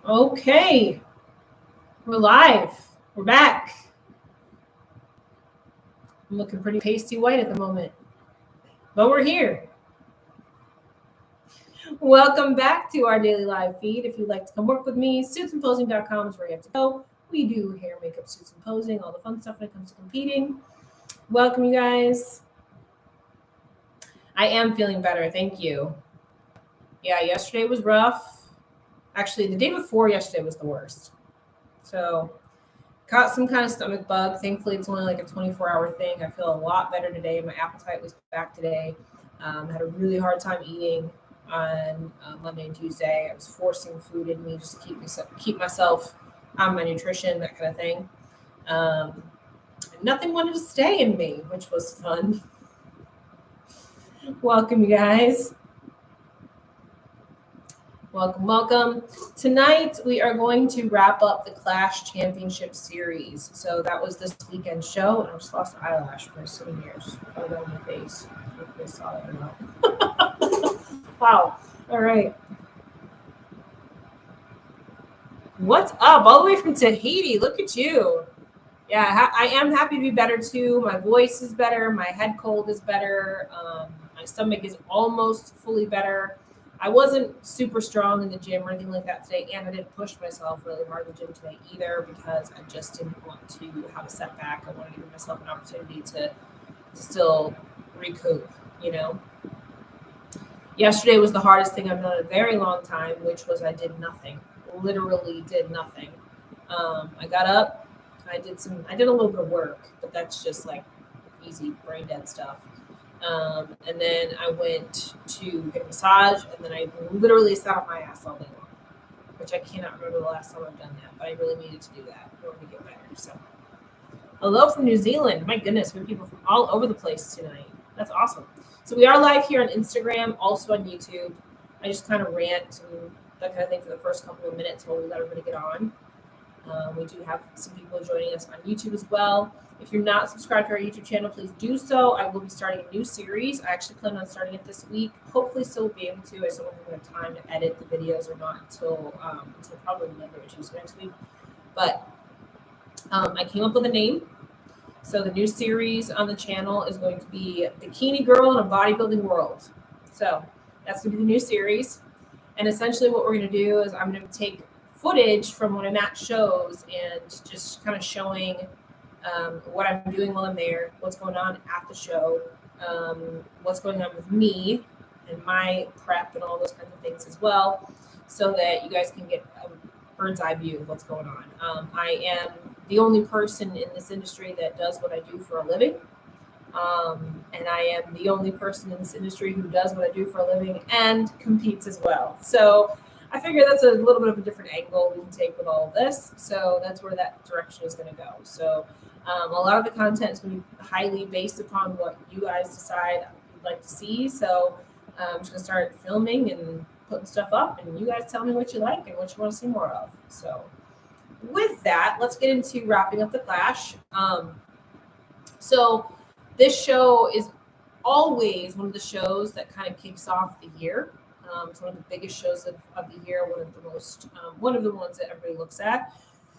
Okay, we're live. We're back. I'm looking pretty pasty white at the moment, but we're here. Welcome back to our daily live feed. If you'd like to come work with me, suitsandposing.com is where you have to go. We do hair, makeup, suits, and posing, all the fun stuff when it comes to competing. Welcome, you guys. I am feeling better. Thank you. Yeah, yesterday was rough. Actually, the day before yesterday was the worst. So, caught some kind of stomach bug. Thankfully, it's only like a 24-hour thing. I feel a lot better today. My appetite was back today. Had a really hard time eating on Monday and Tuesday. I was forcing food in me just to keep myself on my nutrition, that kind of thing. Nothing wanted to stay in me, which was fun. Welcome, you guys. Welcome. Tonight, we are going to wrap up the Klash Championship Series. So that was this weekend show, and I just lost an eyelash for sitting here. Just put it on my face. I don't know if you saw that or not. Wow. All right. What's up? All the way from Tahiti. Look at you. Yeah, I am happy to be better too. My voice is better. My head cold is better. My stomach is almost fully better. I wasn't super strong in the gym or anything like that today, and I didn't push myself really hard in the gym today either because I just didn't want to have a setback. I wanted to give myself an opportunity to still recoup, you know. Yesterday was the hardest thing I've done in a very long time, which was I did nothing. Literally did nothing. I got up, I did a little bit of work, but that's just like easy brain dead stuff. And then I went to get a massage, and then I literally sat on my ass all day long, which I cannot remember the last time I've done that, but I really needed to do that in order to get better. So, hello from New Zealand. My goodness, we have people from all over the place tonight. That's awesome. So we are live here on Instagram, also on YouTube. I just kind of rant and that kind of thing for the first couple of minutes while we let everybody get on. We do have some people joining us on YouTube as well. If you're not subscribed to our YouTube channel, please do so. I will be starting a new series. I actually plan on starting it this week. Hopefully still be able to. I still don't have time to edit the videos or not until probably Monday or Tuesday next week. But I came up with a name. So the new series on the channel is going to be Bikini Girl in a Bodybuilding World. So that's going to be the new series. And essentially what we're going to do is I'm going to take footage from when I'm at shows and just kind of showing what I'm doing while I'm there, what's going on at the show, what's going on with me and my prep and all those kinds of things as well, so that you guys can get a bird's eye view of what's going on. I am the only person in this industry that does what I do for a living. And I am the only person in this industry who does what I do for a living and competes as well. So I figure that's a little bit of a different angle we can take with all of this. So that's where that direction is going to go. So a lot of the content is going to be highly based upon what you guys decide you'd like to see. So I'm just going to start filming and putting stuff up, and you guys tell me what you like and what you want to see more of. So with that, let's get into wrapping up the Klash. So this show is always one of the shows that kind of kicks off the year. It's one of the biggest shows of the year, one of the ones that everybody looks at.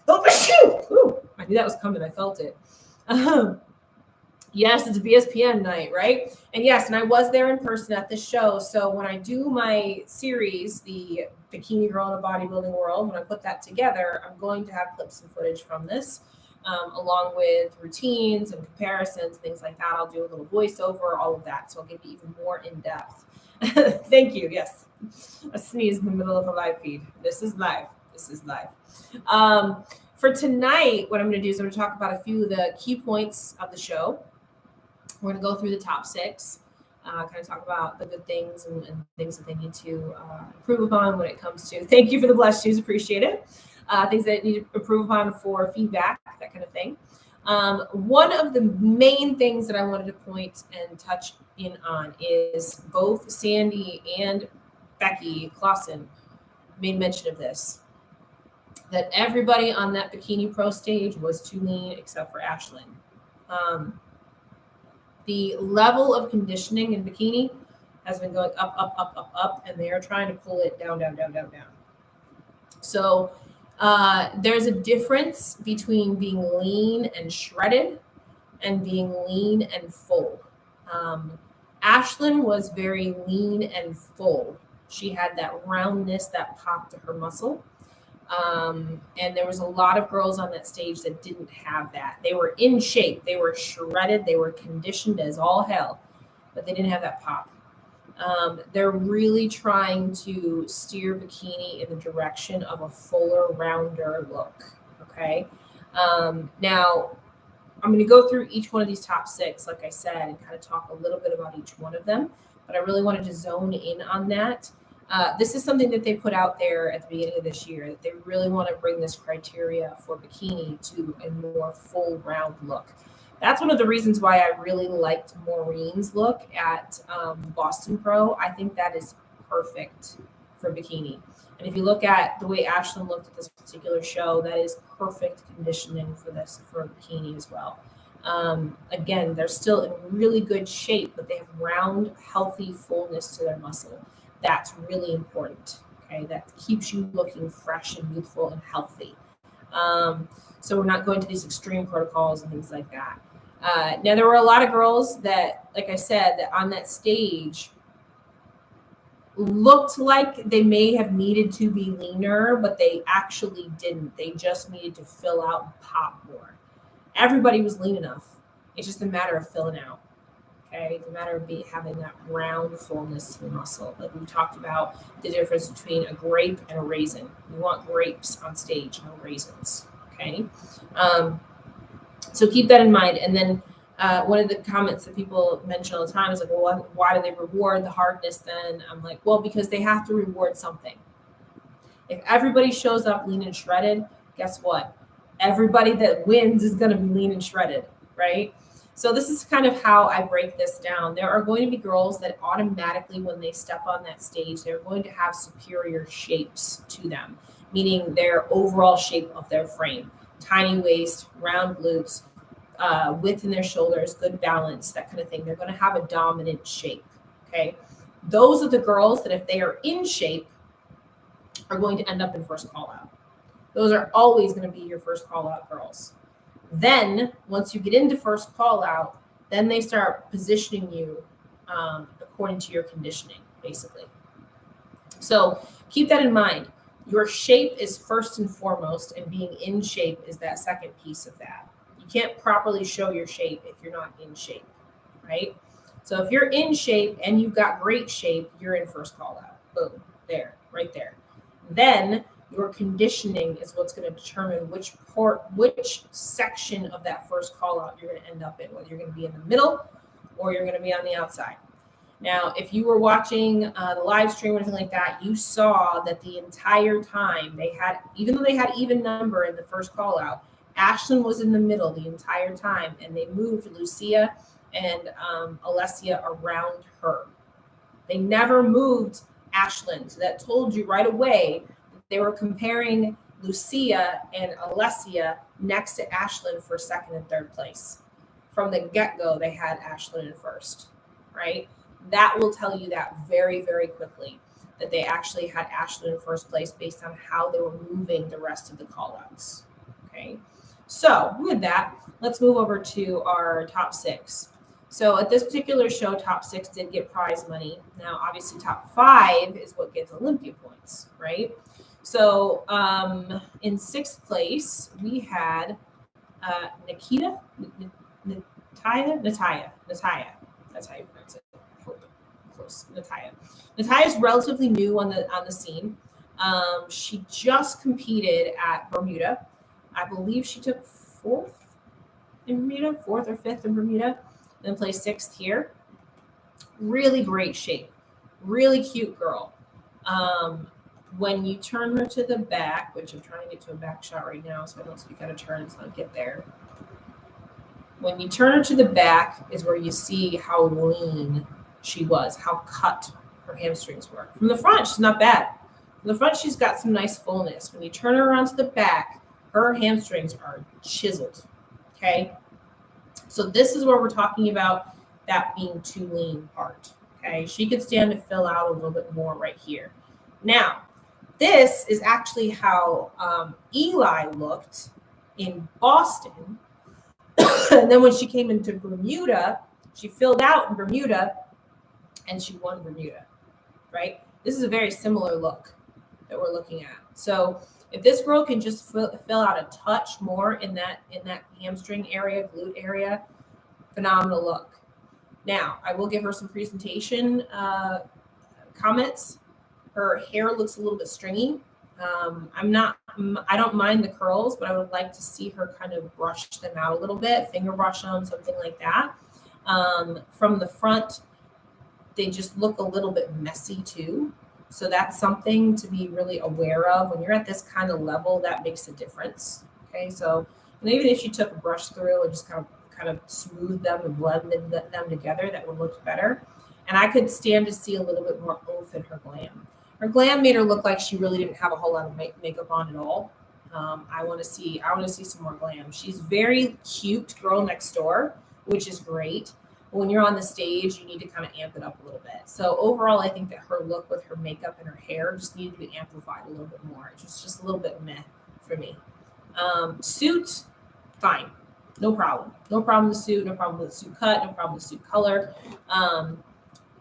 Oh, shoot! Ooh, I knew that was coming. I felt it. Yes, it's a BSPN night, right? And yes, and I was there in person at this show. So when I do my series, the Bikini Girl in a Bodybuilding World, when I put that together, I'm going to have clips and footage from this, along with routines and comparisons, things like that. I'll do a little voiceover, all of that. So I'll give you even more in depth. Thank you. Yes. I sneezed in the middle of a live feed. This is live. For tonight, what I'm going to do is I'm going to talk about a few of the key points of the show. We're going to go through the top 6, kind of talk about the good things and things that they need to improve upon when it comes to. Thank you for the blessed shoes. Appreciate it. Things that need to improve upon for feedback, that kind of thing. One of the main things that I wanted to point and touch in on is both Sandy and Becky Clausen made mention of this, that everybody on that Bikini Pro stage was too lean except for Ashlyn. The level of conditioning in bikini has been going up, and they are trying to pull it down. So there's a difference between being lean and shredded and being lean and full. Um, Ashlyn was very lean and full. She had that roundness that popped to her muscle. And there was a lot of girls on that stage that didn't have that. They were in shape, they were shredded, they were conditioned as all hell, but they didn't have that pop. They're really trying to steer bikini in the direction of a fuller, rounder look. Okay. Now, I'm going to go through each one of these top 6, like I said, and kind of talk a little bit about each one of them. But I really wanted to zone in on that. This is something that they put out there at the beginning of this year, that they really want to bring this criteria for bikini to a more full, round look. That's one of the reasons why I really liked Maureen's look at Boston Pro. I think that is perfect for bikini. And if you look at the way Ashlyn looked at this particular show, that is perfect conditioning for bikini as well. Again, they're still in really good shape, but they have round, healthy fullness to their muscle. That's really important. Okay, that keeps you looking fresh and youthful and healthy. So we're not going to these extreme protocols and things like that. Now, there were a lot of girls that, like I said, that on that stage looked like they may have needed to be leaner, but they actually didn't. They just needed to fill out and pop more. Everybody was lean enough. It's just a matter of filling out. Okay, it's a matter of having that round fullness to the muscle. Like we talked about the difference between a grape and a raisin. We want grapes on stage, no raisins. Okay, so keep that in mind. And then one of the comments that people mention all the time is like, well, why do they reward the hardness then? I'm like, well, because they have to reward something. If everybody shows up lean and shredded, guess what? Everybody that wins is going to be lean and shredded, right? So this is kind of how I break this down. There are going to be girls that automatically, when they step on that stage, they're going to have superior shapes to them, meaning their overall shape of their frame. Tiny waist, round glutes, width in their shoulders, good balance, that kind of thing. They're going to have a dominant shape, okay? Those are the girls that if they are in shape are going to end up in first call out. Those are always going to be your first call out girls. Then once you get into first call out, then they start positioning you according to your conditioning, basically. So keep that in mind. Your shape is first and foremost, and being in shape is that second piece of that. You can't properly show your shape if you're not in shape, right? So if you're in shape and you've got great shape, you're in first call out. Boom, there, right there. Then your conditioning is what's going to determine which section of that first call out you're going to end up in, whether you're going to be in the middle or you're going to be on the outside. Now, if you were watching the live stream or anything like that, you saw that the entire time they had, even though they had even number in the first call out, Ashlyn was in the middle the entire time, and they moved Lucia and Alessia around her. They never moved Ashlyn. So that told you right away that they were comparing Lucia and Alessia next to Ashlyn for second and third place. From the get-go, they had Ashlyn in first, right? That will tell you that very, very quickly, that they actually had Ashlyn in first place based on how they were moving the rest of the call-outs, okay? So with that, let's move over to our top 6. So at this particular show, top 6 did get prize money. Now, obviously, top 5 is what gets Olympia points, right? So in 6th place, we had Natalia. That's how you pronounce it. Close. Natalia is relatively new on the scene. She just competed at Bermuda. I believe she took 4th in Bermuda, 4th or 5th in Bermuda, then placed 6th here. Really great shape. Really cute girl. When you turn her to the back, which I'm trying to get to a back shot right now, so I don't speak out of turn, so I'll get there. When you turn her to the back is where you see how lean she was, how cut her hamstrings were. From the front, she's not bad. From the front, she's got some nice fullness. When you turn her around to the back, her hamstrings are chiseled, okay? So this is where we're talking about that being too lean part, okay? She could stand to fill out a little bit more right here. Now, this is actually how Eli looked in Boston. And then when she came into Bermuda, she filled out in Bermuda and she won Bermuda, right? This is a very similar look that we're looking at. So if this girl can just fill out a touch more in that hamstring area, glute area, phenomenal look. Now, I will give her some presentation comments. Her hair looks a little bit stringy. I don't mind the curls, but I would like to see her kind of brush them out a little bit, finger brush them, something like that. From the front, they just look a little bit messy too. So that's something to be really aware of. When you're at this kind of level, that makes a difference. Okay, so even if you took a brush through and just kind of smooth them and blended them together, that would look better. And I could stand to see a little bit more oomph in her glam. Her glam made her look like she really didn't have a whole lot of makeup on at all. I want to see some more glam. She's very cute, girl next door, which is great. But when you're on the stage, you need to kind of amp it up a little bit. So overall, I think that her look with her makeup and her hair just needed to be amplified a little bit more. It's just a little bit meh for me. Suit, fine. No problem. No problem with the suit. No problem with the suit cut. No problem with the suit color.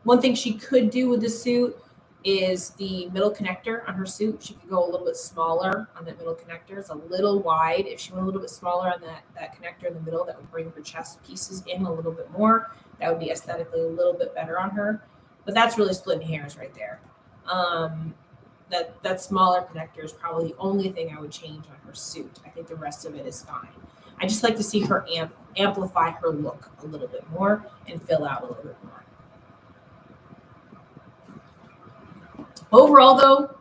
One thing she could do with the suit is the middle connector on her suit. She could go a little bit smaller on that middle connector. It's a little wide. If she went a little bit smaller on that connector in the middle, that would bring her chest pieces in a little bit more. That would be aesthetically a little bit better on her. But that's really splitting hairs right there. That smaller connector is probably the only thing I would change on her suit. I think the rest of it is fine. I just like to see her amplify her look a little bit more and fill out a little bit more. Overall, though,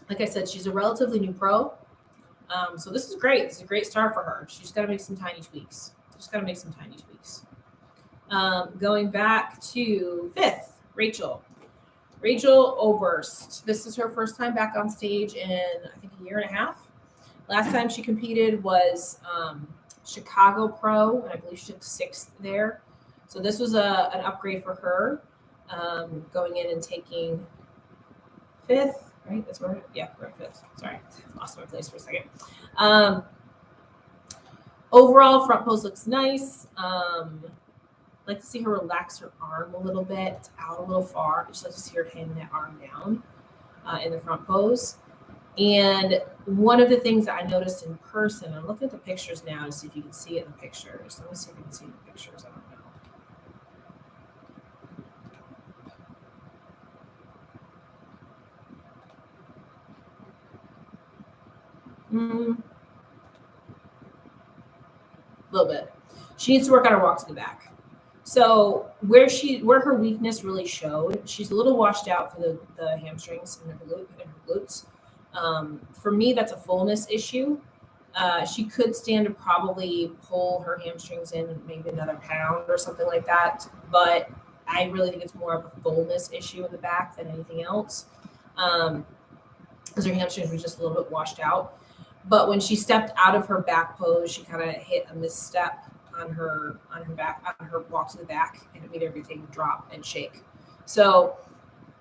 like I said, she's a relatively new pro. So this is great. This is a great start for her. She's got to make some tiny tweaks. Going back to 5th, Rachel. Rachel Oberst. This is her first time back on stage in, I think, a year and a half. Last time she competed was Chicago Pro, and I believe she took 6th there. So this was an upgrade for her, going in and taking 5th, right? That's where, yeah, we're at 5th. Sorry, lost my place for a second. Overall, front pose looks nice. Like to see her relax her arm a little bit. It's out a little far. Just like to see her hand that arm down in the front pose. And one of the things that I noticed in person, I'm looking at the pictures now to see if you can see it in the pictures. Let me see if you can see the pictures. I don't know. A little bit. She needs to work on her walk to the back. So where her weakness really showed, she's a little washed out for the hamstrings and her glutes. For me, that's a fullness issue. She could stand to probably pull her hamstrings in maybe another pound or something like that. But I really think it's more of a fullness issue in the back than anything else. Because her hamstrings were just a little bit washed out. But when she stepped out of her back pose, she kind of hit a misstep on her walk to the back, and it made everything drop and shake. So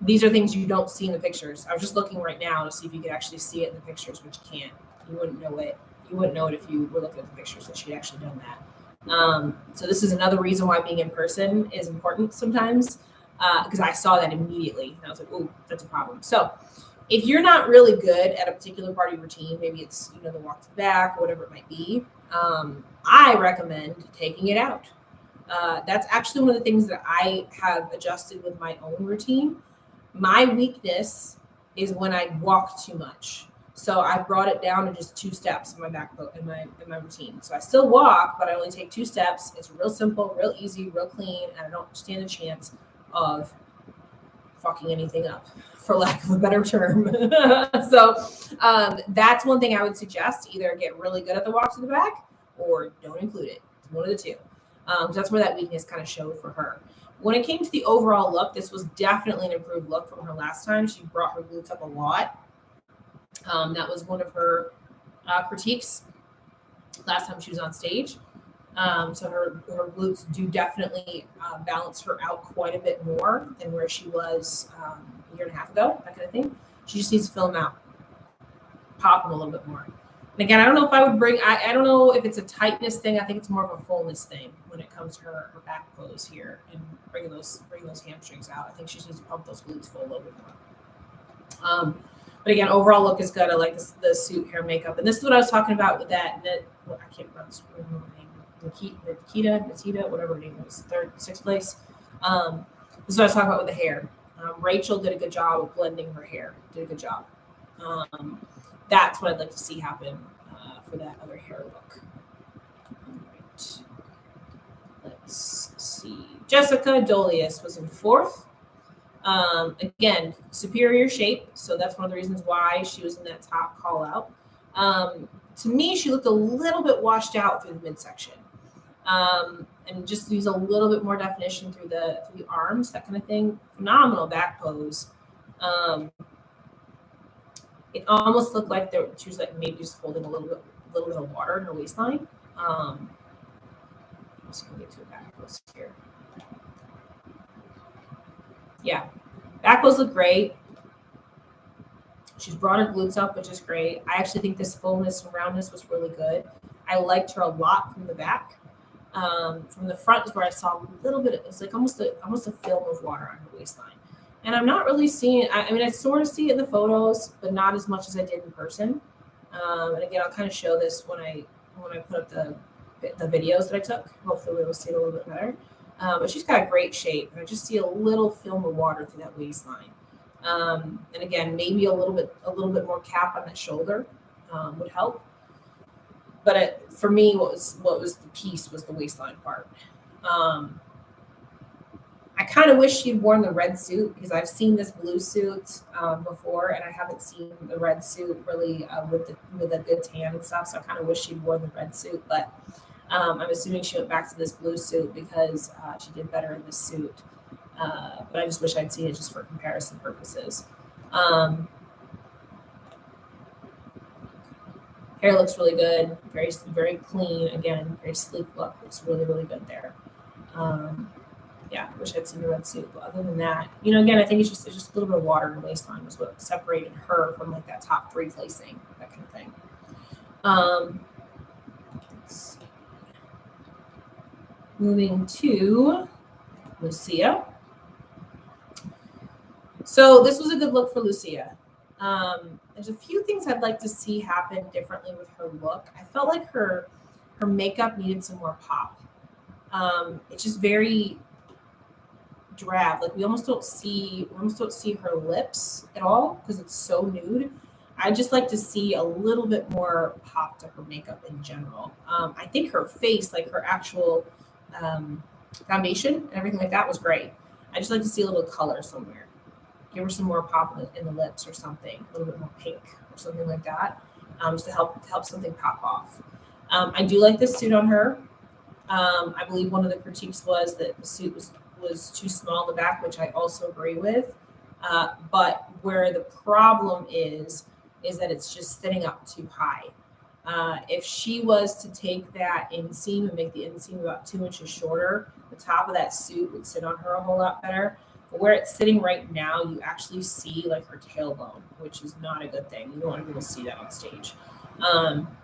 these are things you don't see in the pictures. I was just looking right now to see if you could actually see it in the pictures, which you can't. You wouldn't know it. You wouldn't know it if you were looking at the pictures that she'd actually done that. So this is another reason why being in person is important sometimes, because I saw that immediately, and I was like, "Oh, that's a problem." So if you're not really good at a particular part of your routine, maybe it's the walk to the back or whatever it might be, I recommend taking it out. That's actually one of the things that I have adjusted with my own routine. My weakness is when I walk too much. So I brought it down to just 2 steps in my back in my routine. So I still walk, but I only take 2 steps. It's real simple, real easy, real clean, and I don't stand a chance of fucking anything up, for lack of a better term. So that's one thing I would suggest. Either get really good at the walk to the back or don't include it. It's one of the two. That's where that weakness kind of showed for her. When it came to the overall look, this was definitely an improved look from her last time. She brought her glutes up a lot. That was one of her critiques last time she was on stage. So her glutes do definitely balance her out quite a bit more than where she was a year and a half ago, that kind of thing. She just needs to fill them out. pop them a little bit more. And again, I don't know if I would bring, I don't know if it's a tightness thing. I think it's more of a fullness thing when it comes to her back pose here and bring those hamstrings out. I think she needs to pump those glutes full a little bit more. But again, overall look is good. I like the suit, hair, makeup. And this is what I was talking about with that well, I can't remember her name. Nikita, whatever her name was, sixth place. This is what I was talking about with the hair. Rachel did a good job of blending her hair. Did a good job. That's what I'd like to see happen for that other hair look. All right. Let's see. Jessica Dolias was in fourth. Again, superior shape. So that's one of the reasons why she was in that top call out. To me, she looked a little bit washed out through the midsection. And just use a little bit more definition through the arms, that kind of thing. Phenomenal back pose. It almost looked like she was like maybe just holding a little bit of water in her waistline. I'm just gonna get to a back pose here. Yeah, back pose look great. She's brought her glutes up, which is great. I actually think this fullness and roundness was really good. I liked her a lot from the back. From the front is where I saw a little bit. It's like almost a film of water on her waistline. And I'm not really seeing. I mean, I sort of see it in the photos, but not as much as I did in person. And again, I'll kind of show this when I put up the videos that I took. Hopefully, we'll see it a little bit better. But she's got a great shape, and I just see a little film of water through that waistline. And again, maybe a little bit more cap on that shoulder would help. But for me, what was the piece was the waistline part. I kind of wish she'd worn the red suit because I've seen this blue suit before, and I haven't seen the red suit really with a good tan and stuff. So I kind of wish she'd worn the red suit, but I'm assuming she went back to this blue suit because she did better in this suit. But I just wish I'd seen it just for comparison purposes. Hair looks really good, very, very clean. Again, very sleek look. Looks really, really good there. Yeah, I wish I'd seen the red suit. But other than that, again, I think it's just a little bit of water in the waistline was what separated her from like that top 3 placing, that kind of thing. Let's see. Moving to Lucia. So this was a good look for Lucia. There's a few things I'd like to see happen differently with her look. I felt like her makeup needed some more pop. It's just very drab. Like we almost don't see her lips at all because it's so nude. I just like to see a little bit more pop to her makeup in general. I think her face, like her actual foundation and everything like that was great. I just like to see a little color somewhere. Give her some more pop in the lips or something, a little bit more pink or something like that, just to help something pop off. I do like this suit on her. I believe one of the critiques was that the suit was too small in the back, which I also agree with. But where the problem is that it's just sitting up too high. If she was to take that inseam and make the inseam about 2 inches shorter, the top of that suit would sit on her a whole lot better. But where it's sitting right now, you actually see like her tailbone, which is not a good thing. You don't want to be able to see that on stage.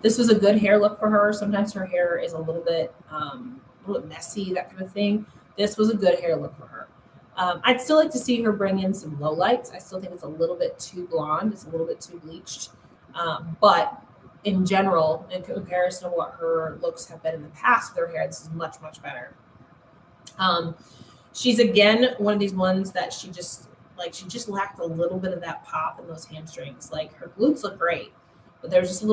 This was a good hair look for her. Sometimes her hair is a little bit messy, that kind of thing. This was a good hair look for her. I'd still like to see her bring in some lowlights. I still think it's a little bit too blonde. It's a little bit too bleached. But in general, in comparison to what her looks have been in the past with her hair, this is much, much better. She's again one of these ones that she just lacked a little bit of that pop in those hamstrings. Like her glutes look great, but they were just a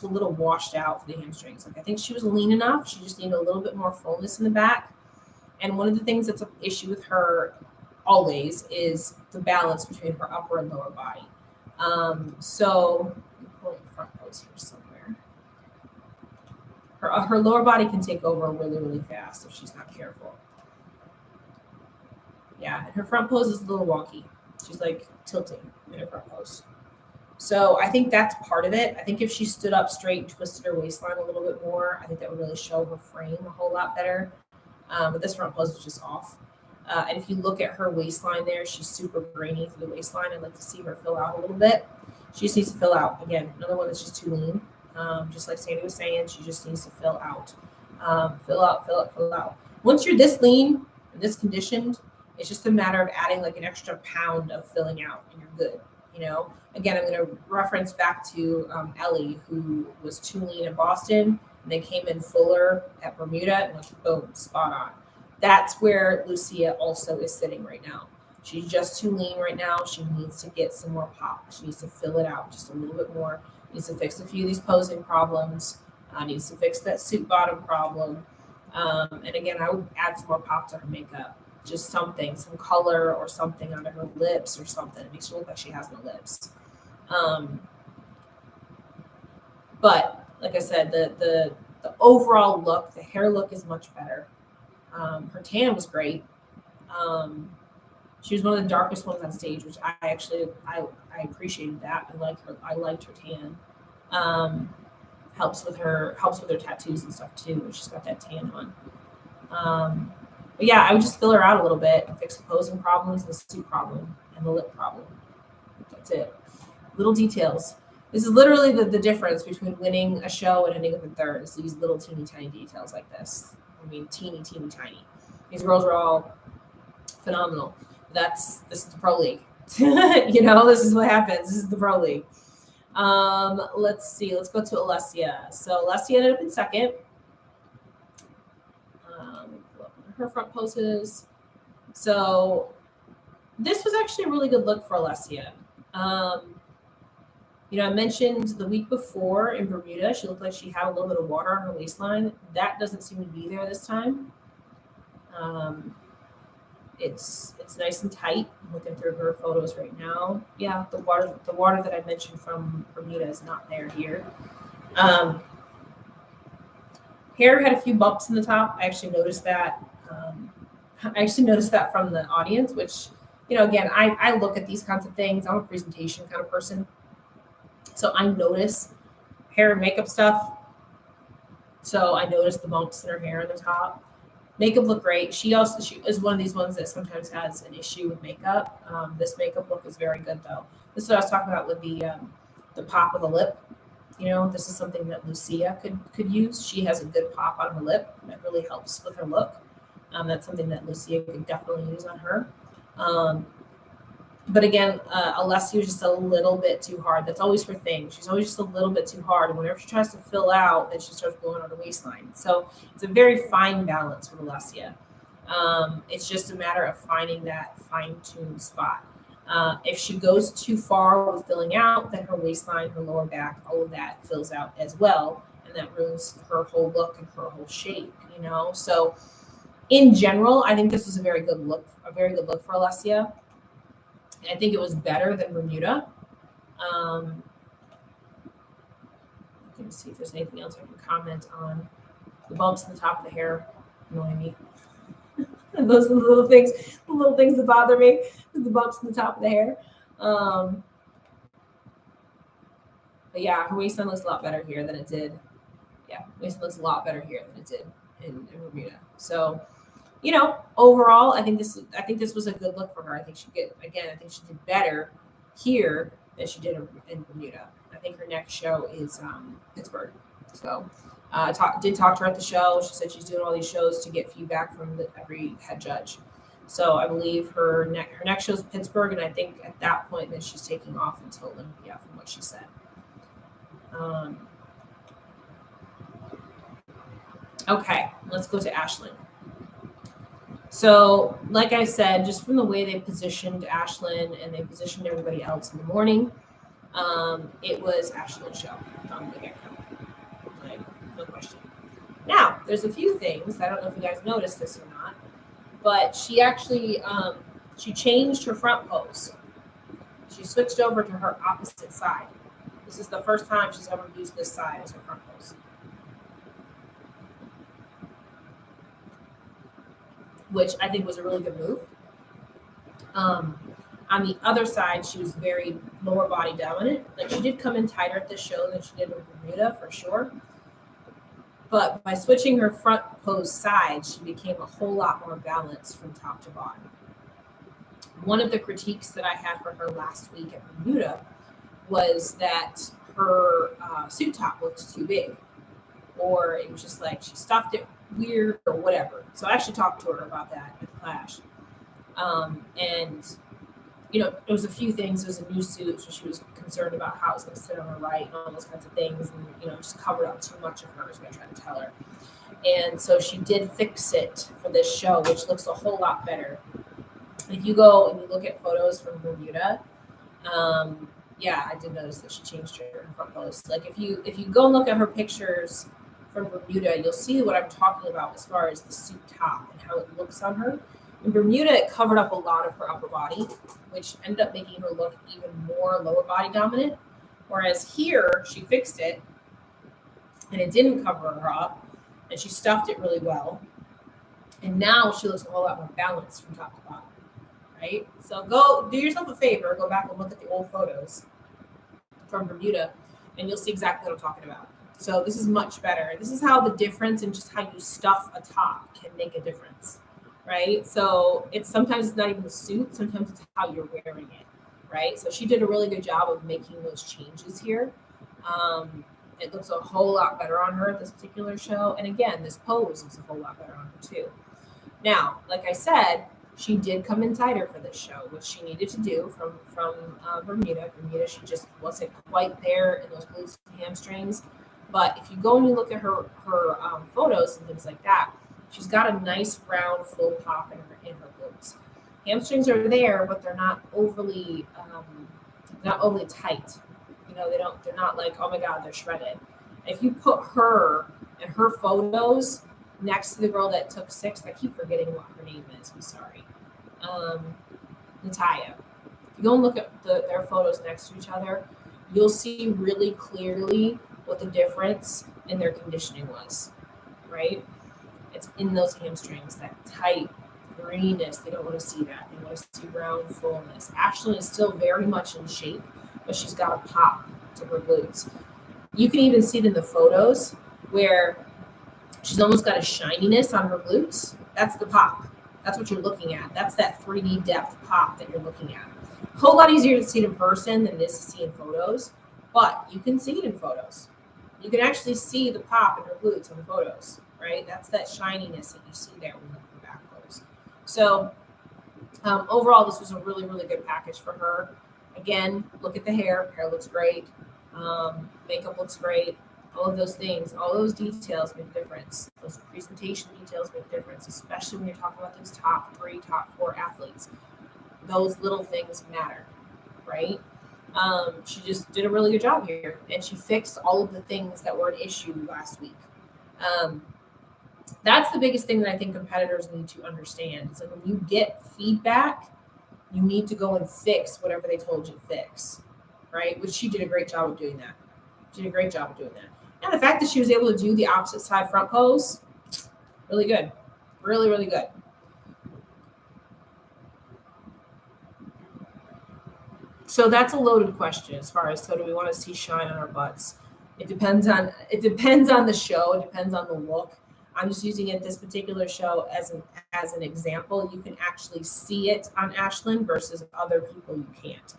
little washed out for the hamstrings. Like I think she was lean enough. She just needed a little bit more fullness in the back. And one of the things that's an issue with her always is the balance between her upper and lower body. So I'm pulling the front pose here somewhere. Her lower body can take over really, really fast if she's not careful. Yeah, and her front pose is a little wonky. She's like tilting in her front pose. So I think that's part of it. I think if she stood up straight and twisted her waistline a little bit more, I think that would really show her frame a whole lot better. But this front pose is just off. And if you look at her waistline there, she's super grainy through the waistline. I'd like to see her fill out a little bit. She just needs to fill out. Again, another one that's just too lean. Just like Sandy was saying, she just needs to fill out. Fill out, fill out, fill out. Once you're this lean and this conditioned, it's just a matter of adding like an extra pound of filling out and you're good. Again, I'm going to reference back to Ellie, who was too lean in Boston and then came in fuller at Bermuda and was boom, spot on. That's where Lucia also is sitting right now. She's just too lean right now. She needs to get some more pop. She needs to fill it out just a little bit more. Needs to fix a few of these posing problems. Needs to fix that suit bottom problem. And again, I would add some more pop to her makeup. Just something, some color or something under her lips or something. It makes her look like she has no lips. But like I said, the overall look, the hair look is much better. Her tan was great. She was one of the darkest ones on stage, which I appreciated that. I liked her tan. Helps with her tattoos and stuff too. She's got that tan on. But yeah, I would just fill her out a little bit and fix the posing problems, the suit problem, and the lip problem. That's it. Little details. This is literally the difference between winning a show and ending up in third. Is these little teeny tiny details like this. I mean, teeny tiny. These girls are all phenomenal. This is the pro league. This is what happens. This is the pro league. Let's see. Let's go to Alessia. So Alessia ended up in second. Her front poses. So this was actually a really good look for Alessia. I mentioned the week before in Bermuda, she looked like she had a little bit of water on her waistline. That doesn't seem to be there this time. It's nice and tight. I'm looking through her photos right now. Yeah, the water that I mentioned from Bermuda is not there here. Hair had a few bumps in the top. I actually noticed that. From the audience, which, again, I look at these kinds of things. I'm a presentation kind of person. So I notice hair and makeup stuff. So I noticed the bumps in her hair in the top. Makeup looked great. She is one of these ones that sometimes has an issue with makeup. This makeup look is very good, though. This is what I was talking about with the pop of the lip. This is something that Lucia could use. She has a good pop on her lip. That really helps with her look. That's something that Lucia could definitely use on her. But again, Alessia was just a little bit too hard. That's always her thing. She's always just a little bit too hard. And whenever she tries to fill out, then she starts blowing on the waistline. So it's a very fine balance with Alessia. It's just a matter of finding that fine-tuned spot. If she goes too far with filling out, then her waistline, her lower back, all of that fills out as well. And that ruins her whole look and her whole shape, So in general, I think this was a very good look for Alessia. I think it was better than Bermuda. Let me see if there's anything else I can comment on. The bumps in the top of the hair annoy me. And those are the little things that bother me. The bumps in the top of the hair. But yeah, her waistline looks a lot better here than it did. Yeah, waistline looks a lot better here than it did in Bermuda. So, overall, I think this was a good look for her. I think she did better here than she did in Bermuda. I think her next show is Pittsburgh. So, did talk to her at the show. She said she's doing all these shows to get feedback from every head judge. So I believe her next show is Pittsburgh, and I think at that point then she's taking off until Olympia, from what she said. Okay, let's go to Ashlyn. So, like I said, just from the way they positioned Ashlyn and they positioned everybody else in the morning, it was Ashlyn's show from the get-go. Like, no question. Now, there's a few things. I don't know if you guys noticed this or not, but she actually she changed her front pose. She switched over to her opposite side. This is the first time she's ever used this side as her front pose. Which I think was a really good move. On the other side, she was very lower body dominant. Like, she did come in tighter at this show than she did with Bermuda, for sure. But by switching her front pose side, she became a whole lot more balanced from top to bottom. One of the critiques that I had for her last week at Bermuda was that her suit top looked too big, or it was just like she stuffed it weird or whatever. So I actually talked to her about that at Klash. And there was a few things. There was a new suit, so she was concerned about how it was going to sit on her right and all those kinds of things, and just covered up too much of her. Is what I tried to tell her. And so she did fix it for this show, which looks a whole lot better. If you go and you look at photos from Bermuda, yeah, I did notice that she changed her front post. Like if you go and look at her pictures from Bermuda, you'll see what I'm talking about as far as the suit top and how it looks on her. In Bermuda, it covered up a lot of her upper body, which ended up making her look even more lower body dominant. Whereas here, she fixed it, and it didn't cover her up, and she stuffed it really well. And now she looks a whole lot more balanced from top to bottom, right? So go do yourself a favor, go back and look at the old photos from Bermuda, and you'll see exactly what I'm talking about. So this is much better. This is how the difference in just how you stuff a top can make a difference, right? So sometimes it's not even the suit, sometimes it's how you're wearing it, right? So she did a really good job of making those changes here. It looks a whole lot better on her at this particular show. And again, this pose looks a whole lot better on her too. Now, like I said, she did come in tighter for this show, which she needed to do from Bermuda. Bermuda, she just wasn't quite there in those glutes and hamstrings. But if you go and you look at her photos and things like that, she's got a nice round full pop in her glutes. Hamstrings are there, but they're not overly tight. They're not like, oh my God, they're shredded. If you put her and her photos next to the girl that took 6th, I keep forgetting what her name is. I'm sorry. Natalia. If you go and look at their photos next to each other, you'll see really clearly what the difference in their conditioning was, right? It's in those hamstrings, that tight greenness. They don't want to see that. They want to see round fullness. Ashlyn is still very much in shape, but she's got a pop to her glutes. You can even see it in the photos where she's almost got a shininess on her glutes. That's the pop. That's what you're looking at. That's that 3D depth pop that you're looking at. A whole lot easier to see it in person than it is to see in photos, but you can see it in photos. You can actually see the pop in her glutes on the photos, right? That's that shininess that you see there when you look at the back pose. So overall, this was a really, really good package for her. Again, look at the hair. Hair looks great. Makeup looks great. All of those things, all those details make a difference. Those presentation details make a difference, especially when you're talking about these top 3, top 4 athletes. Those little things matter, right? She just did a really good job here, and she fixed all of the things that were an issue last week. That's the biggest thing that I think competitors need to understand. It's like when you get feedback, you need to go and fix whatever they told you to fix, right? Which she did a great job of doing that. She did a great job of doing that. And the fact that she was able to do the opposite side front pose, really good. Really, really good. So that's a loaded question as far as, so do we want to see shine on our butts? It depends on the show. It depends on the look. I'm just using it this particular show as an example. You can actually see it on Ashlyn versus other people you can't.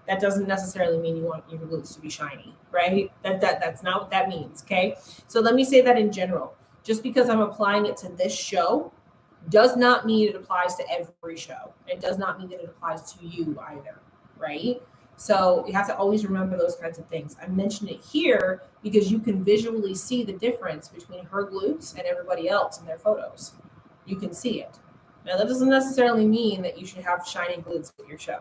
That doesn't necessarily mean you want your glutes to be shiny, right? That's not what that means, okay? So let me say that in general. Just because I'm applying it to this show does not mean it applies to every show. It does not mean that it applies to you either, right? So you have to always remember those kinds of things. I mentioned it here because you can visually see the difference between her glutes and everybody else in their photos. You can see it. Now, that doesn't necessarily mean that you should have shiny glutes at your show,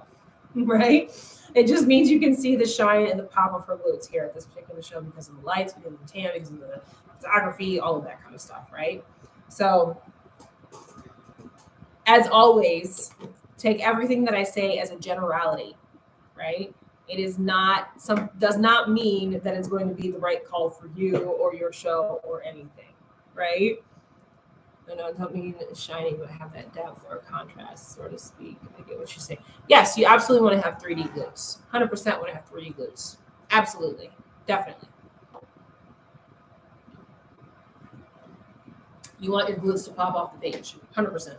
right? It just means you can see the shine and the pop of her glutes here at this particular show because of the lights, because of the tan, because of the photography, all of that kind of stuff, right? So, as always, take everything that I say as a generality, right? It is does not mean that it's going to be the right call for you or your show or anything, right? No, I don't mean shiny, but have that depth or contrast, so to speak. I get what you're saying. Yes, you absolutely want to have 3D glutes. 100% want to have 3D glutes. Absolutely. Definitely. You want your glutes to pop off the page. 100%.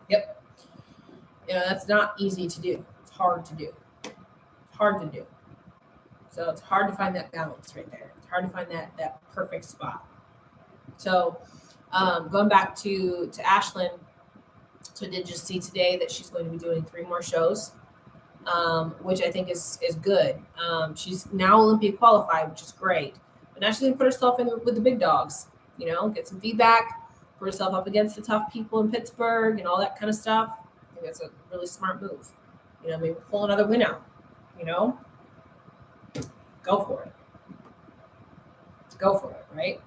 Yep. That's not easy to do. It's hard to do. Hard to do. So it's hard to find that balance right there. It's hard to find that perfect spot. So going back to Ashlyn, so I did just see today that she's going to be doing 3 more shows, which I think is good. She's now Olympia qualified, which is great. But now she's going to put herself in with the big dogs, get some feedback, put herself up against the tough people in Pittsburgh and all that kind of stuff. I think that's a really smart move. Maybe pull another win out, Go for it. Go for it, right?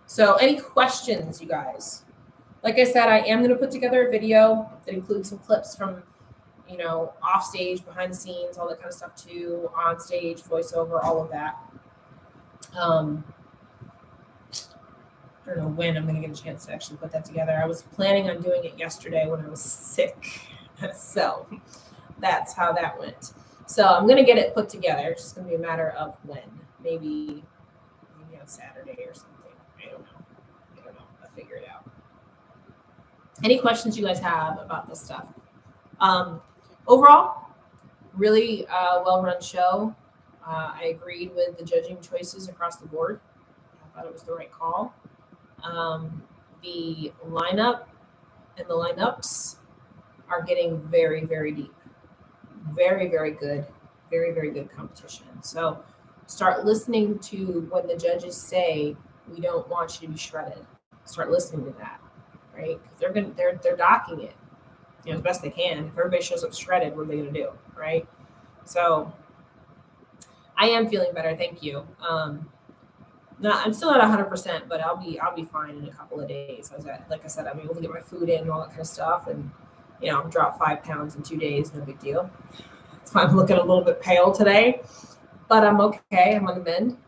So any questions, you guys? Like I said, I am going to put together a video that includes some clips from, off stage, behind the scenes, all that kind of stuff too, on stage, voiceover, all of that. I don't know when I'm going to get a chance to actually put that together. I was planning on doing it yesterday when I was sick. So that's how that went. So I'm going to get it put together. It's just going to be a matter of when. Maybe on Saturday or something. I don't know. I'll figure it out. Any questions you guys have about this stuff? Overall, really well-run show. I agreed with the judging choices across the board. I thought it was the right call. The lineup and the lineups are getting very, very deep. Very, very good. Very, very good competition. So start listening to when the judges say, we don't want you to be shredded. Start listening to that, right? Because they're docking it, as best they can. If everybody shows up shredded, what are they going to do, right? So I am feeling better, thank you. I'm still at 100%, but I'll be fine in a couple of days. Like I said, I'm able to get my food in and all that kind of stuff, and drop 5 pounds in 2 days, no big deal. That's why I'm looking a little bit pale today, but I'm okay. I'm on the mend.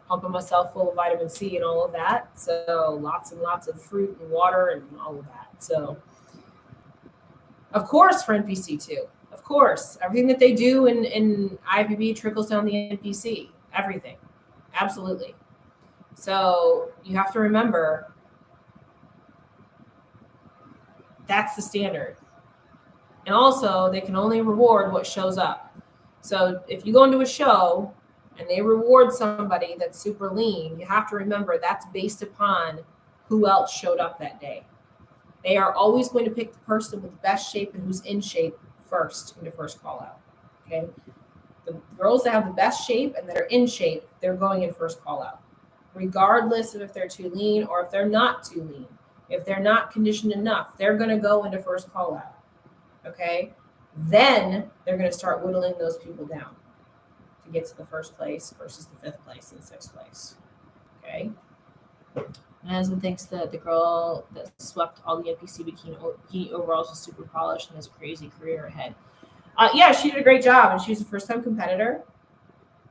Pumping myself full of vitamin C and all of that. So lots and lots of fruit and water and all of that. So of course for NPC too. Of course, everything that they do in IFBB trickles down the NPC. Everything. Absolutely. So you have to remember that's the standard. And also they can only reward what shows up. So if you go into a show and they reward somebody that's super lean, you have to remember that's based upon who else showed up that day. They are always going to pick the person with the best shape and who's in shape first in the first call out. Okay. The girls that have the best shape and that are in shape, they're going in first call out, regardless of if they're too lean or if they're not too lean. If they're not conditioned enough, they're going to go into first call out. Okay. Then they're going to start whittling those people down to get to the first place versus the 5th place and 6th place. Okay. My husband thinks that the girl that swept all the NPC bikini overalls is super polished and has a crazy career ahead. Yeah, she did a great job, and she's a first-time competitor.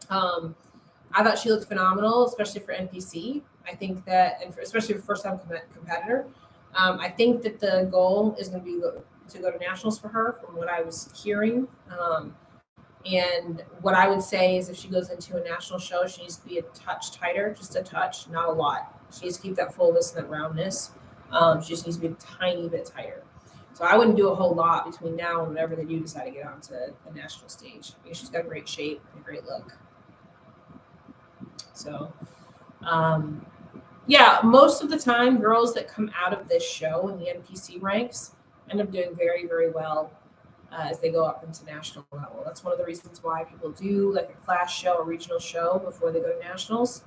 I thought she looked phenomenal, especially for NPC. I think that, and especially for first-time competitor, I think that the goal is going to be to go to nationals for her, from what I was hearing. And what I would say is if she goes into a national show, she needs to be a touch tighter, just a touch, not a lot. She needs to keep that fullness and that roundness. She just needs to be a tiny bit tighter. So I wouldn't do a whole lot between now and whenever they do decide to get onto a national stage. Because she's got a great shape and a great look. So, yeah, most of the time, girls that come out of this show in the NPC ranks end up doing very, very well as they go up into national level. That's one of the reasons why people do like a Klash show, a regional show before they go to nationals,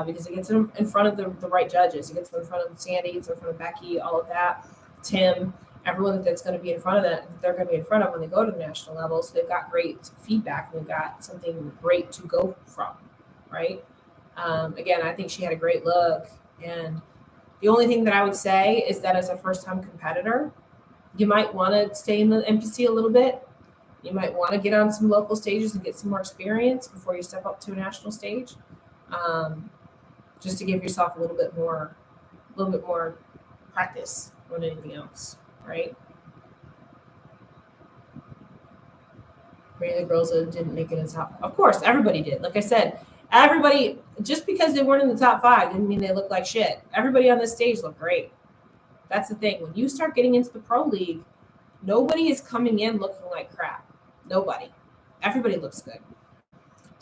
because it gets them in front of the right judges. It gets them in front of Sandy, it gets them in front of Becky, all of that, Tim, everyone that's going to be in front of that, they're going to be in front of when they go to the national level. So they've got great feedback and they've got something great to go from, right? Again, I think she had a great look. And the only thing that I would say is that as a first-time competitor, you might want to stay in the NPC a little bit. You might want to get on some local stages and get some more experience before you step up to a national stage, just to give yourself a little bit more practice than anything else, right? Many of the girls that didn't make it in the top, of course, everybody did. Like I said, everybody, just because they weren't in the top 5 didn't mean they looked like shit. Everybody on this stage looked great. That's the thing. When you start getting into the pro league, nobody is coming in looking like crap. Nobody. Everybody looks good.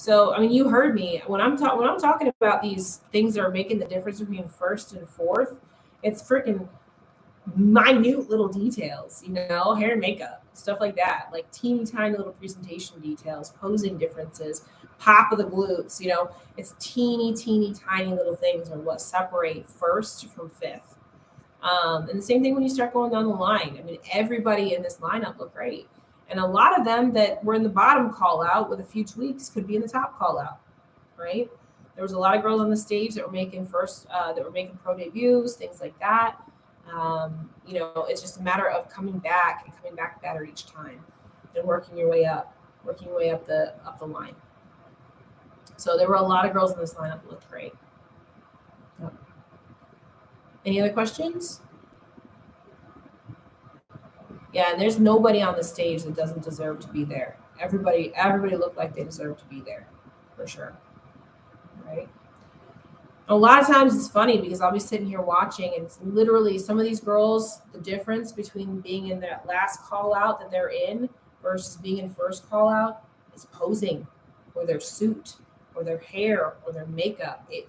So, I mean, you heard me when I'm talking about these things that are making the difference between first and fourth. It's freaking minute little details, hair and makeup, stuff like that, like teeny tiny little presentation details, posing differences, pop of the glutes. It's teeny tiny little things are what separate first from fifth. And the same thing when you start going down the line. I mean, everybody in this lineup looked great. And a lot of them that were in the bottom call out with a few tweaks could be in the top call out, right? There was a lot of girls on the stage that were making pro debuts, things like that. It's just a matter of coming back better each time and working your way up the line. So there were a lot of girls in this lineup that looked great. Yep. Any other questions? Yeah, and there's nobody on the stage that doesn't deserve to be there. Everybody looked like they deserve to be there, for sure. Right? A lot of times it's funny because I'll be sitting here watching, and it's literally some of these girls, the difference between being in that last call out that they're in versus being in first call out is posing, or their suit, or their hair, or their makeup. It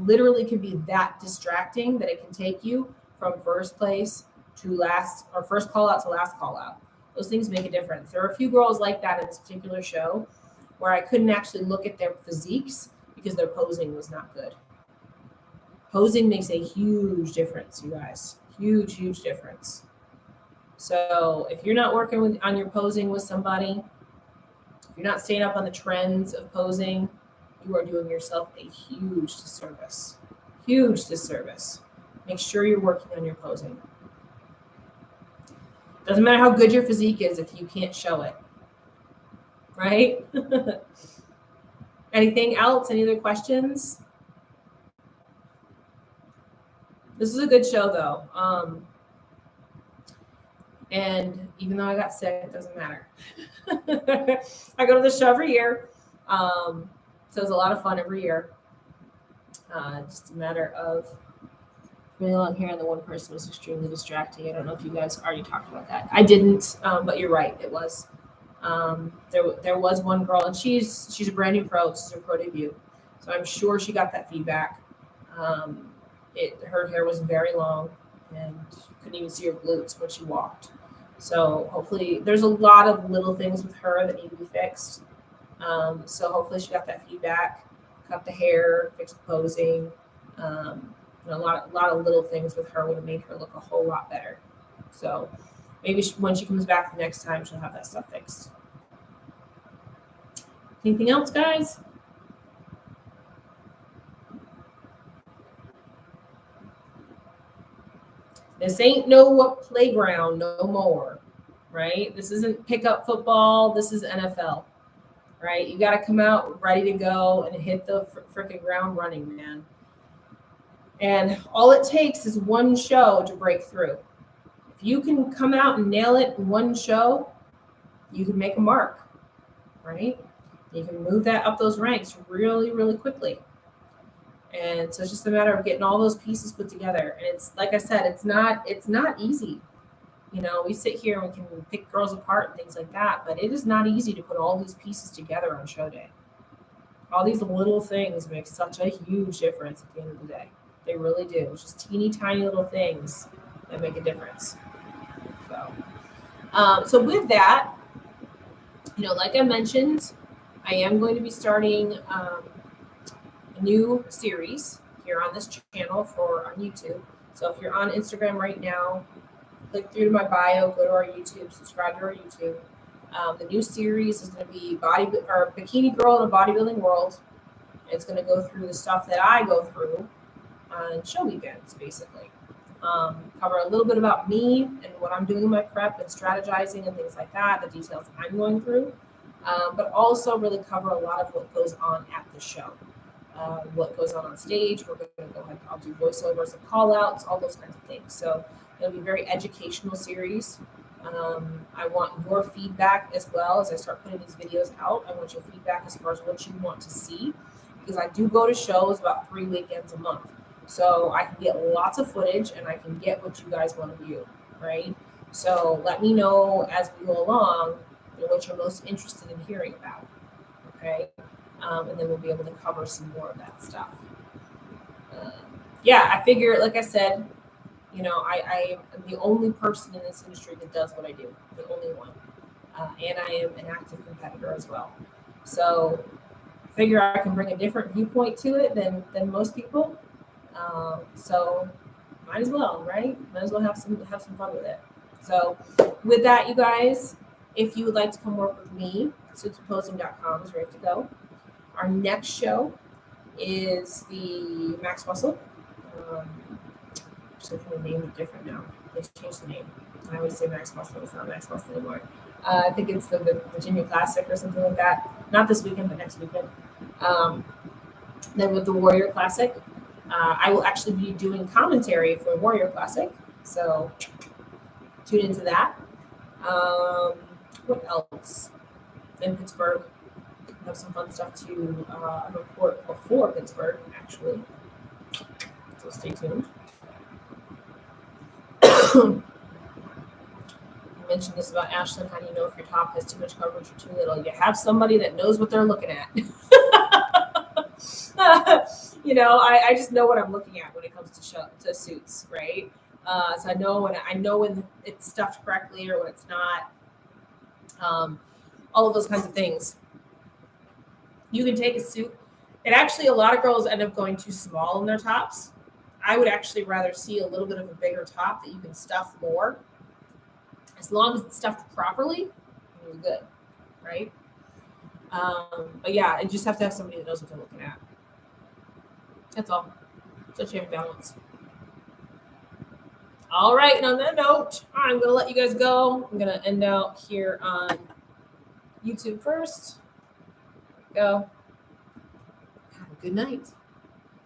literally can be that distracting that it can take you from first place to last, or first call out to last call out. Those things make a difference. There are a few girls like that in this particular show where I couldn't actually look at their physiques because their posing was not good. Posing makes a huge difference, you guys. Huge difference. So if you're not working on your posing with somebody, if you're not staying up on the trends of posing, you are doing yourself a huge disservice. Huge disservice. Make sure you're working on your posing. Doesn't matter how good your physique is if you can't show it. Right? Anything else? Any other questions? This is a good show, though. And even though I got sick, it doesn't matter. I go to the show every year. So it's a lot of fun every year. Just a matter of really long hair, and the one person was extremely distracting. I don't know if you guys already talked about that. I didn't, but you're right. It was. There was one girl, and she's a brand new pro. This is her pro debut, so I'm sure she got that feedback. Her hair was very long, and couldn't even see her glutes when she walked. So hopefully, there's a lot of little things with her that need to be fixed. So hopefully, she got that feedback. Cut the hair, fix the posing. A lot of little things with her would have made her look a whole lot better. So maybe when she comes back the next time, she'll have that stuff fixed. Anything else, guys? This ain't no playground no more, right? This isn't pickup football. This is NFL, right? You got to come out ready to go and hit the freaking ground running, man. And all it takes is one show to break through. If you can come out and nail it in one show, you can make a mark, right? You can move that up those ranks really, really quickly. And so it's just a matter of getting all those pieces put together. And it's like I said, it's not easy. We sit here and we can pick girls apart and things like that, but it is not easy to put all these pieces together on show day. All these little things make such a huge difference at the end of the day. They really do. It's just teeny tiny little things that make a difference. So with that, like I mentioned, I am going to be starting a new series here on this channel on YouTube. So if you're on Instagram right now, click through to my bio, go to our YouTube, subscribe to our YouTube. The new series is going to be Bikini Girl in a Bodybuilding World. It's going to go through the stuff that I go through on show weekends, basically. Cover a little bit about me and what I'm doing in my prep and strategizing and things like that, the details I'm going through, but also really cover a lot of what goes on at the show, what goes on stage. We're going to go ahead, I'll do voiceovers and call outs, all those kinds of things. So it'll be a very educational series. I want your feedback as well as I start putting these videos out. I want your feedback as far as what you want to see, because I do go to shows about 3 weekends a month. So I can get lots of footage and I can get what you guys want to view, right? So let me know as we go along what you're most interested in hearing about, okay? and then we'll be able to cover some more of that stuff. Yeah, I figure, like I said, I am the only person in this industry that does what I do, the only one. And I am an active competitor as well. So I figure I can bring a different viewpoint to it than most people. So might as well, right? Might as well have some fun with it. So with that, you guys, if you would like to come work with me, suitsopposing.com is ready to go. Our next show is the Max Muscle. Actually, they named it different now. They changed the name. I always say Max Muscle. It's not Max Muscle anymore. I think it's the Virginia Classic or something like that. Not this weekend, but next weekend. Then with the Warrior Classic, I will actually be doing commentary for Warrior Classic. So tune into that. What else? In Pittsburgh, have some fun stuff to report before Pittsburgh, actually. So stay tuned. You mentioned this about Ashlyn. How do you know if your top has too much coverage or too little? You have somebody that knows what they're looking at. I just know what I'm looking at when it comes to suits, right? So I know when it's stuffed correctly or when it's not. All of those kinds of things. You can take a suit, and actually a lot of girls end up going too small in their tops. I would actually rather see a little bit of a bigger top that you can stuff more. As long as it's stuffed properly, you're good, right? But yeah, you just have to have somebody that knows what they're looking at. That's all. Such a balance. All right, and on that note, I'm going to let you guys go. I'm going to end out here on YouTube first. Go. Have a good night.